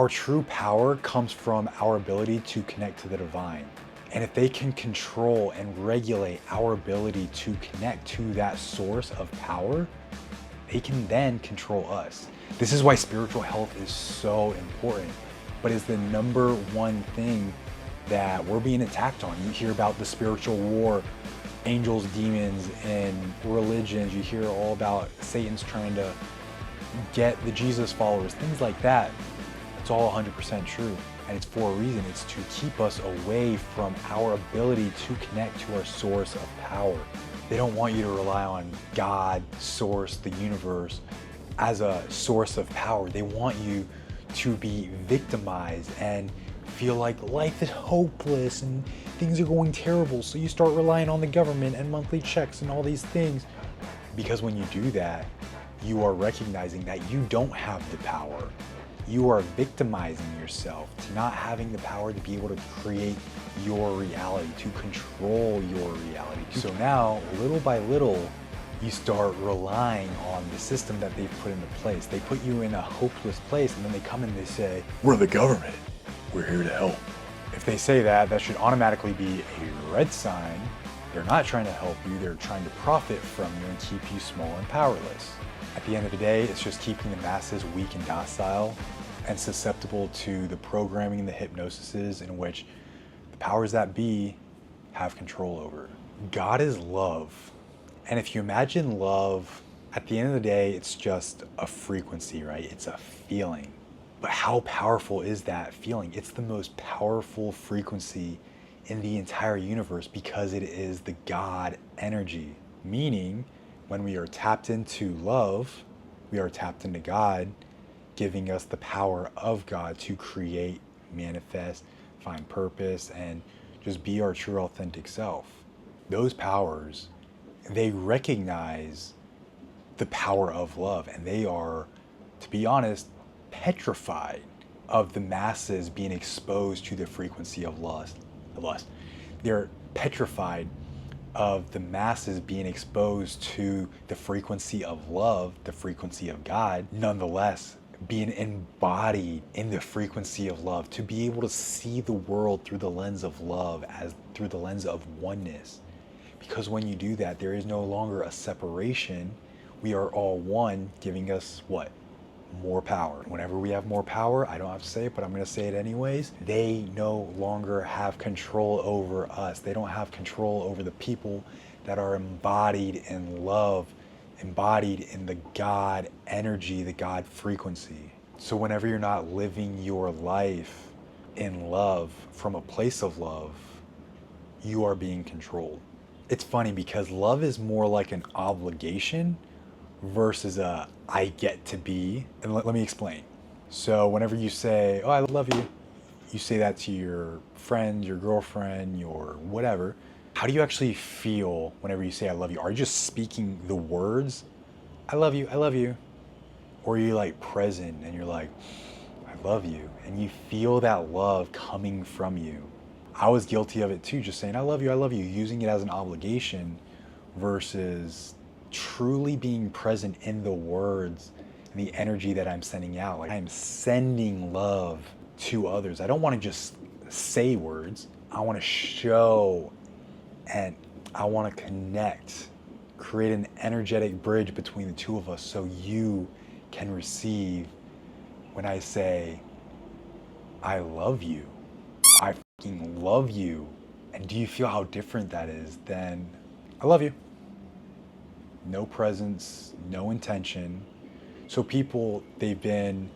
Our true power comes from our ability to connect to the divine. And if they can control and regulate our ability to connect to that source of power, they can then control us. This is why spiritual health is so important, but is the number one thing that we're being attacked on. You hear about the spiritual war, angels, demons, and religions. You hear all about Satan's trying to get the Jesus followers, things like that. It's all 100% true. And it's for a reason. It's to keep us away from our ability to connect to our source of power. They don't want you to rely on God, source, the universe as a source of power. They want you to be victimized and feel like life is hopeless and things are going terrible. So you start relying on the government and monthly checks and all these things. Because when you do that, you are recognizing that you don't have the power. You are victimizing yourself to not having the power to be able to create your reality, to control your reality. So now, little by little, you start relying on the system that they've put into place. They put you in a hopeless place, and then they come and they say, "We're the government. We're here to help." If they say that, that should automatically be a red sign. They're not trying to help you. They're trying to profit from you and keep you small and powerless. At the end of the day, it's just keeping the masses weak and docile and susceptible to the programming and the hypnosises in which the powers that be have control over. God is love. And if you imagine love, at the end of the day, it's just a frequency, right? It's a feeling. But how powerful is that feeling? It's the most powerful frequency in the entire universe because it is the God energy. Meaning, when we are tapped into love, we are tapped into God, giving us the power of God to create, manifest, find purpose, and just be our true authentic self. Those powers, they recognize the power of love, and they are, to be honest, petrified of the masses being exposed to the frequency of lust. They're petrified of the masses being exposed to the frequency of love, the frequency of God, nonetheless being embodied in the frequency of love, to be able to see the world through the lens of love, as through the lens of oneness. Because when you do that, there is no longer a separation. We are all one, giving us what? More power. Whenever we have more power, I don't have to say it, but I'm going to say it anyways, they no longer have control over us. They don't have control over the people that are embodied in love, embodied in the God energy, the God frequency. So whenever you're not living your life in love, from a place of love, you are being controlled. It's funny because love is more like an obligation versus a I get to be. And let me explain. So whenever you say, "Oh, I love you," you say that to your friend, your girlfriend, your whatever. How do you actually feel whenever you say "I love you"? Are you just speaking the words, "I love you, I love you"? Or are you like present and you're like, "I love you," and you feel that love coming from you? I was guilty of it too, just saying I love you," using it as an obligation versus truly being present in the words and the energy that I'm sending out. Like, I'm sending love to others. I don't want to just say words. I want to show, and I want to connect, create an energetic bridge between the two of us so you can receive when I say, "I love you. I fucking love you." And do you feel how different that is than "I love you"? No presence, no intention. So people, they've been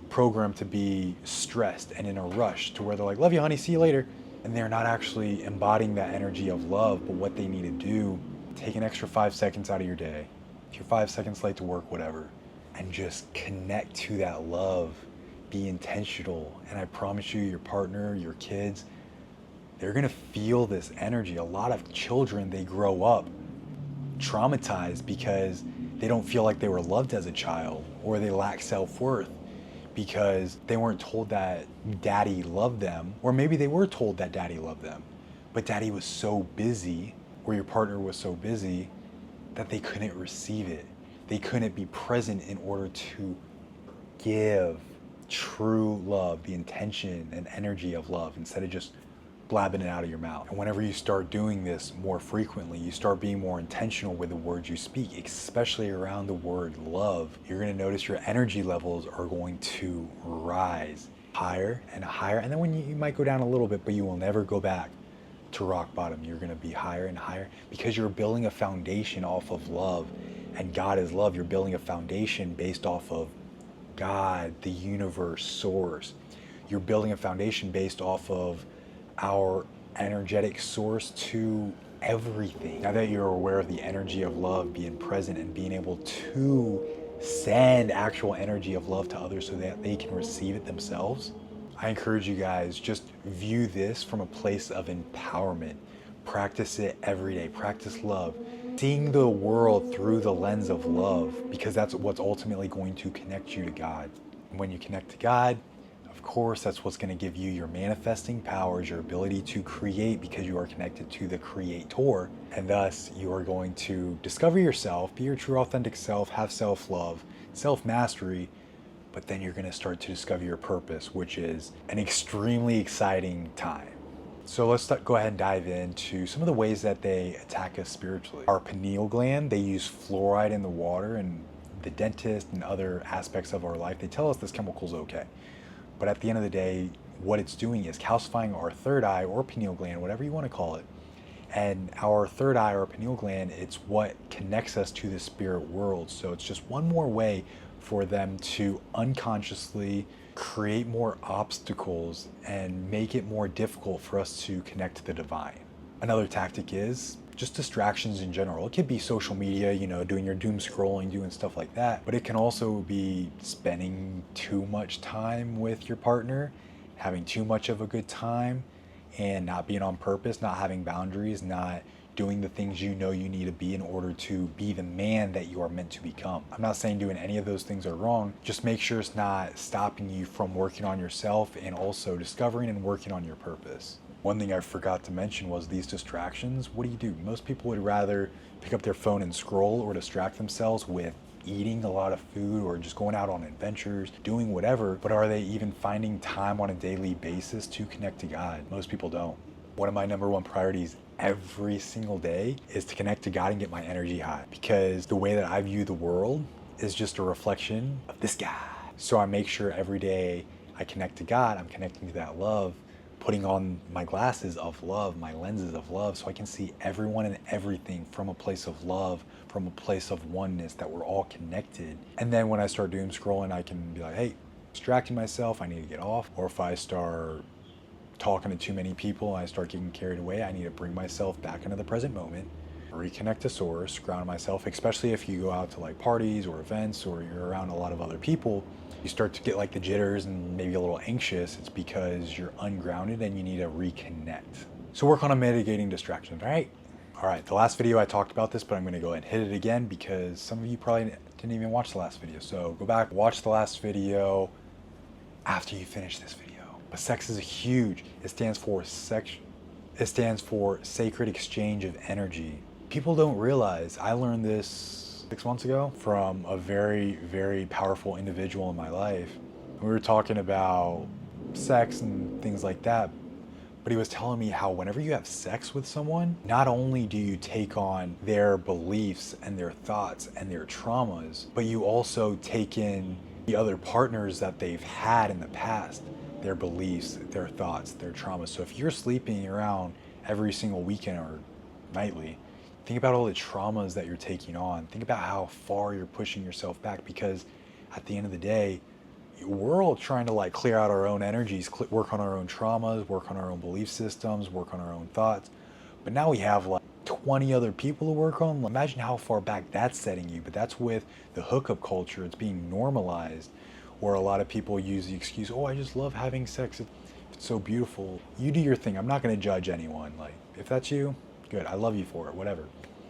programmed to be stressed and in a rush to where they're like, "Love you, honey, see you later." And they're not actually embodying that energy of love. But what they need to do, take an extra 5 seconds out of your day. If you're 5 seconds late to work, whatever, and just connect to that love. Be intentional. And I promise you, your partner, your kids, they're gonna feel this energy. A lot of children, they grow up traumatized because they don't feel like they were loved as a child, or they lack self-worth because they weren't told that daddy loved them, or maybe they were told that daddy loved them, but daddy was so busy, or your partner was so busy, that they couldn't receive it. They couldn't be present in order to give true love, the intention and energy of love, instead of just blabbing it out of your mouth. And whenever you start doing this more frequently, you start being more intentional with the words you speak, especially around the word love. You're going to notice your energy levels are going to rise higher and higher. And then when you might go down a little bit, but you will never go back to rock bottom. You're going to be higher and higher because you're building a foundation off of love. And God is love. You're building a foundation based off of God, the universe, source. You're building a foundation based off of our energetic source to everything. Now that you're aware of the energy of love being present and being able to send actual energy of love to others so that they can receive it themselves, I encourage you guys, just view this from a place of empowerment. Practice it every day. Practice love. Seeing the world through the lens of love, because that's what's ultimately going to connect you to God. And when you connect to God, of course, that's what's going to give you your manifesting powers, your ability to create, because you are connected to the Creator. And thus, you are going to discover yourself, be your true authentic self, have self-love, self-mastery, but then you're going to start to discover your purpose, which is an extremely exciting time. So let's go ahead and dive into some of the ways that they attack us spiritually. Our pineal gland, they use fluoride in the water, and the dentist and other aspects of our life, they tell us this chemical is okay. But at the end of the day, what it's doing is calcifying our third eye or pineal gland, whatever you want to call it. And our third eye or pineal gland, it's what connects us to the spirit world. So it's just one more way for them to unconsciously create more obstacles and make it more difficult for us to connect to the divine. Another tactic is just distractions in general. It could be social media, doing your doom scrolling, doing stuff like that. But it can also be spending too much time with your partner, having too much of a good time, and not being on purpose, not having boundaries, not doing the things you know you need to be in order to be the man that you are meant to become. I'm not saying doing any of those things are wrong. Just make sure it's not stopping you from working on yourself and also discovering and working on your purpose. One thing I forgot to mention was these distractions. What do? Most people would rather pick up their phone and scroll or distract themselves with eating a lot of food or just going out on adventures, doing whatever, but are they even finding time on a daily basis to connect to God? Most people don't. One of my number one priorities every single day is to connect to God and get my energy high, because the way that I view the world is just a reflection of this guy. So I make sure every day I connect to God, I'm connecting to that love, putting on my glasses of love, my lenses of love, so I can see everyone and everything from a place of love, from a place of oneness, that we're all connected. And then when I start doom scrolling, I can be like, hey, distracting myself, I need to get off. Or if I start talking to too many people and I start getting carried away, I need to bring myself back into the present moment, reconnect to source, ground myself, especially if you go out to like parties or events or you're around a lot of other people. You start to get like the jitters and maybe a little anxious. It's because you're ungrounded and you need to reconnect. So work on mitigating distractions, right? All right, the last video I talked about this, but I'm gonna go ahead and hit it again because some of you probably didn't even watch the last video. So go back, watch the last video after you finish this video. But sex is huge. It stands for sacred exchange of energy. People don't realize, I learned this 6 months ago from a very, very powerful individual in my life. We were talking about sex and things like that, but he was telling me how whenever you have sex with someone, not only do you take on their beliefs and their thoughts and their traumas, but you also take in the other partners that they've had in the past, their beliefs, their thoughts, their traumas. So if you're sleeping around every single weekend or nightly, think about all the traumas that you're taking on. Think about how far you're pushing yourself back, because at the end of the day, we're all trying to like clear out our own energies, work on our own traumas, work on our own belief systems, work on our own thoughts. But now we have like 20 other people to work on. Imagine how far back that's setting you. But that's with the hookup culture. It's being normalized, where a lot of people use the excuse, oh, I just love having sex. It's so beautiful. You do your thing. I'm not going to judge anyone. Like, if that's you, good. I love you for it, whatever.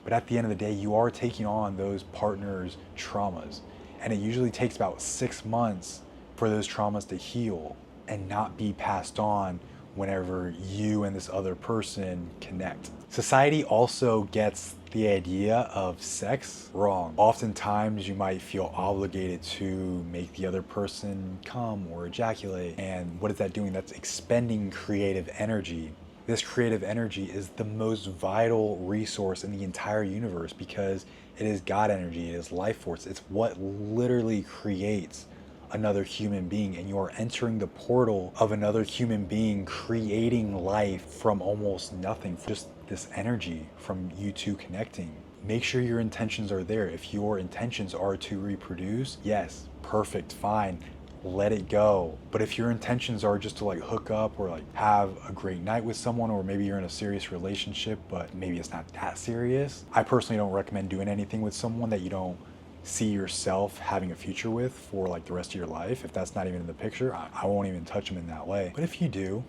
But at the end of the day, you are taking on those partners' traumas. And it usually takes about 6 months for those traumas to heal and not be passed on whenever you and this other person connect. Society also gets the idea of sex wrong. Oftentimes you might feel obligated to make the other person come or ejaculate. And what is that doing? That's expending creative energy. This creative energy is the most vital resource in the entire universe because it is God energy, it is life force. It's what literally creates another human being, and you are entering the portal of another human being, creating life from almost nothing, just this energy from you two connecting. Make sure your intentions are there. If your intentions are to reproduce, yes, perfect, fine, let it go. But if your intentions are just to like hook up or like have a great night with someone, or maybe you're in a serious relationship but maybe it's not that serious, I personally don't recommend doing anything with someone that you don't see yourself having a future with for like the rest of your life. If that's not even in the picture, I won't even touch them in that way. But if you do,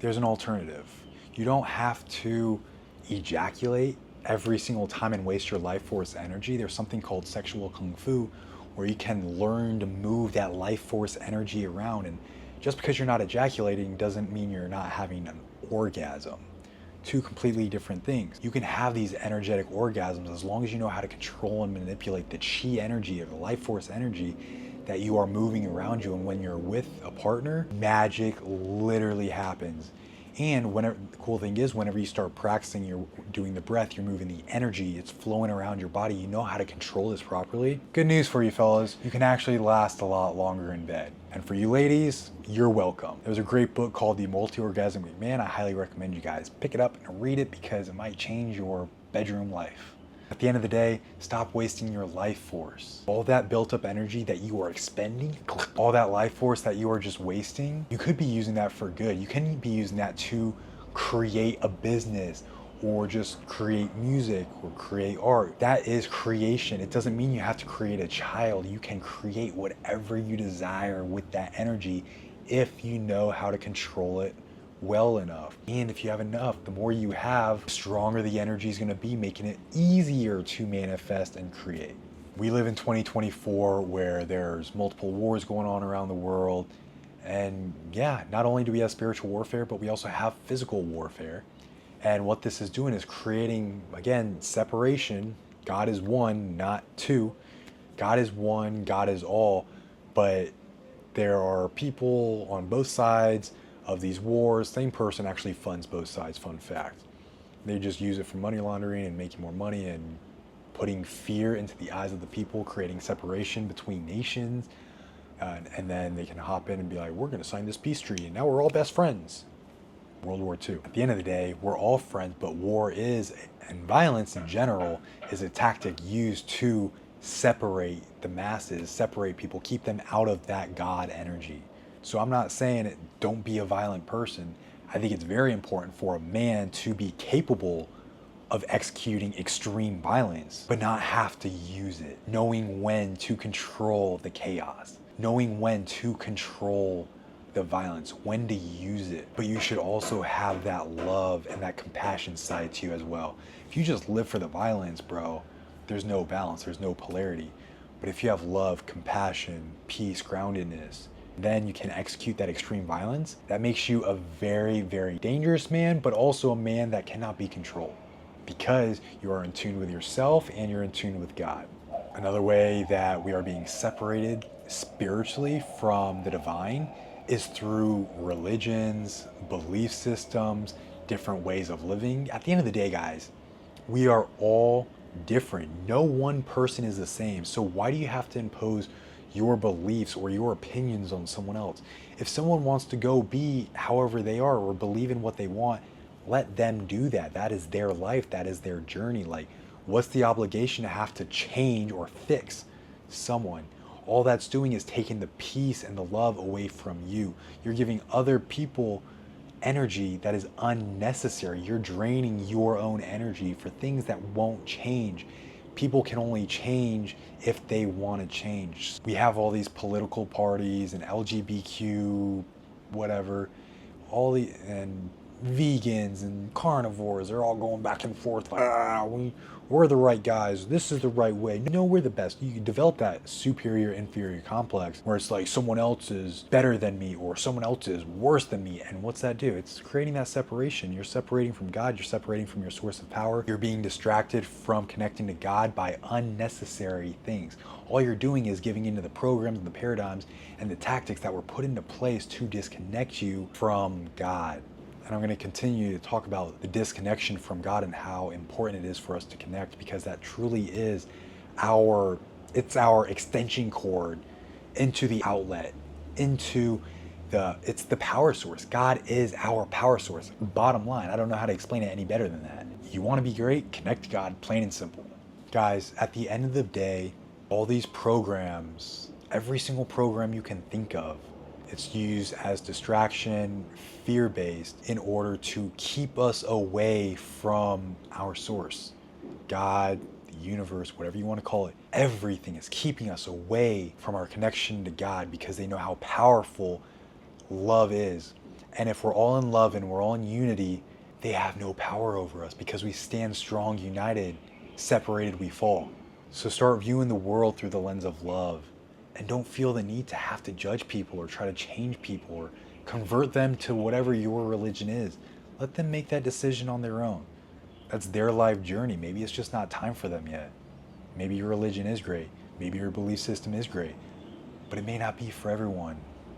there's an alternative. You don't have to ejaculate every single time and waste your life force energy. There's something called sexual kung fu where you can learn to move that life force energy around. And just because you're not ejaculating doesn't mean you're not having an orgasm. Two completely different things. You can have these energetic orgasms as long as you know how to control and manipulate the chi energy or the life force energy that you are moving around you. And when you're with a partner, magic literally happens. And whenever, the cool thing is, whenever you start practicing, you're doing the breath, you're moving the energy, it's flowing around your body, you know how to control this properly. Good news for you fellas, you can actually last a lot longer in bed. And for you ladies, you're welcome. There's a great book called The Multi-Orgasmic Man. I highly recommend you guys pick it up and read it because it might change your bedroom life. At the end of the day, stop wasting your life force. All that built up energy that you are expending, all that life force that you are just wasting, you could be using that for good. You can be using that to create a business or just create music or create art. That is creation. It doesn't mean you have to create a child. You can create whatever you desire with that energy if you know how to control it well enough. And if you have enough, the more you have, the stronger the energy is going to be, making it easier to manifest and create. We live in 2024 where there's multiple wars going on around the world. And yeah, not only do we have spiritual warfare, but we also have physical warfare. And what this is doing is creating, again, separation. God is one, not two. God is one, God is all. But there are people on both sides of these wars. Same person actually funds both sides, fun fact. They just use it for money laundering and making more money and putting fear into the eyes of the people, creating separation between nations. And then they can hop in and be like, we're going to sign this peace treaty and now we're all best friends. World War II. At the end of the day, we're all friends, but war is, and violence in general, is a tactic used to separate the masses, separate people, keep them out of that God energy. So I'm not saying it, don't be a violent person. I think it's very important for a man to be capable of executing extreme violence, but not have to use it. Knowing when to control the chaos, knowing when to control the violence, when to use it. But you should also have that love and that compassion side to you as well. If you just live for the violence, bro, there's no balance, there's no polarity. But if you have love, compassion, peace, groundedness, then you can execute that extreme violence. That makes you a very, very dangerous man, but also a man that cannot be controlled because you are in tune with yourself and you're in tune with God. Another way that we are being separated spiritually from the divine is through religions, belief systems, different ways of living. At the end of the day, guys, we are all different. No one person is the same. So why do you have to impose your beliefs or your opinions on someone else? If someone wants to go be however they are or believe in what they want, let them do that. That is their life. That is their journey. Like, what's the obligation to have to change or fix someone? All that's doing is taking the peace and the love away from you. You're giving other people energy that is unnecessary. You're draining your own energy for things that won't change. People can only change if they want to change. We have all these political parties and LGBTQ, whatever, and vegans and carnivores are all going back and forth like, we're the right guys, this is the right way. No, we're the best. You develop that superior inferior complex where it's like someone else is better than me or someone else is worse than me. And what's that do? It's creating that separation. You're separating from God, you're separating from your source of power. You're being distracted from connecting to God by unnecessary things. All you're doing is giving into the programs and the paradigms and the tactics that were put into place to disconnect you from God. And I'm going to continue to talk about the disconnection from God and how important it is for us to connect, because that truly is it's our extension cord into the outlet, it's the power source. God is our power source. Bottom line, I don't know how to explain it any better than that. You want to be great? Connect to God, plain and simple. Guys, at the end of the day, all these programs, every single program you can think of, it's used as distraction, fear-based, in order to keep us away from our source. God, the universe, whatever you want to call it, everything is keeping us away from our connection to God because they know how powerful love is. And if we're all in love and we're all in unity, they have no power over us because we stand strong, united. Separated, we fall. So start viewing the world through the lens of love. And don't feel the need to have to judge people or try to change people or convert them to whatever your religion is. Let them make that decision on their own. That's their life journey. Maybe it's just not time for them yet. Maybe your religion is great. Maybe your belief system is great. But it may not be for everyone.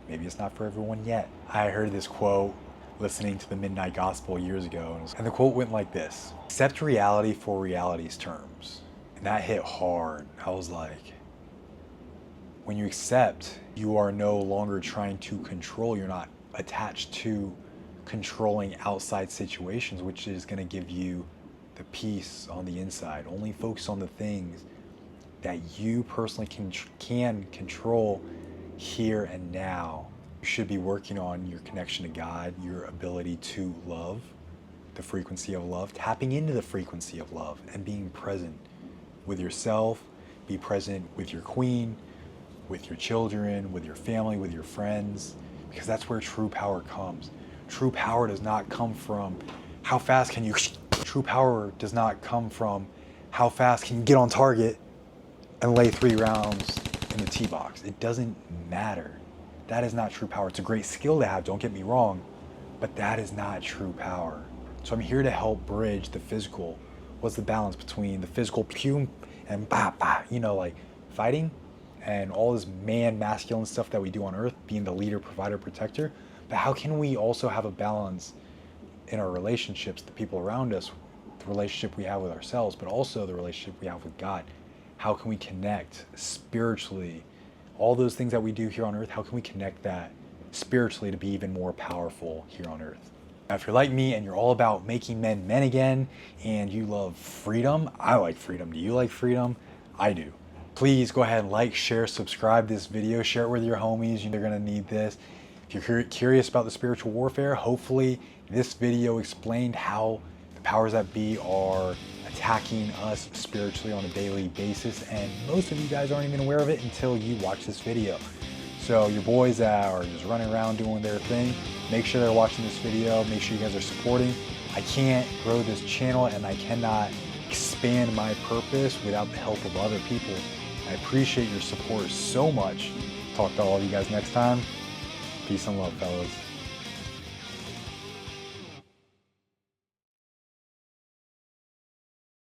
Maybe it's not for everyone yet. I heard this quote listening to the Midnight Gospel years ago, and the quote went like this: accept reality for reality's terms. And that hit hard. I was like, when you accept, you are no longer trying to control. You're not attached to controlling outside situations, which is going to give you the peace on the inside. Only focus on the things that you personally can control here and now. You should be working on your connection to God, your ability to love, the frequency of love, tapping into the frequency of love and being present with yourself, be present with your queen, with your children, with your family, with your friends, because that's where true power comes. True power does not come from how fast can you, true power does not come from how fast can you get on target and lay 3 rounds in the tee box. It doesn't matter. That is not true power. It's a great skill to have, don't get me wrong, but that is not true power. So I'm here to help bridge the physical. What's the balance between the physical and like fighting and all this masculine stuff that we do on earth, being the leader, provider, protector. But how can we also have a balance in our relationships, the people around us, the relationship we have with ourselves, but also the relationship we have with God? How can we connect spiritually? All those things that we do here on earth, how can we connect that spiritually to be even more powerful here on earth? Now, if you're like me and you're all about making men men again and you love freedom, I like freedom. Do you like freedom? I do. Please go ahead and like, share, subscribe this video, share it with your homies. They're gonna need this. If you're curious about the spiritual warfare, hopefully this video explained how the powers that be are attacking us spiritually on a daily basis. And most of you guys aren't even aware of it until you watch this video. So your boys that are just running around doing their thing, make sure they're watching this video, make sure you guys are supporting. I can't grow this channel and I cannot expand my purpose without the help of other people. I appreciate your support so much. Talk to all of you guys next time. Peace and love, fellas.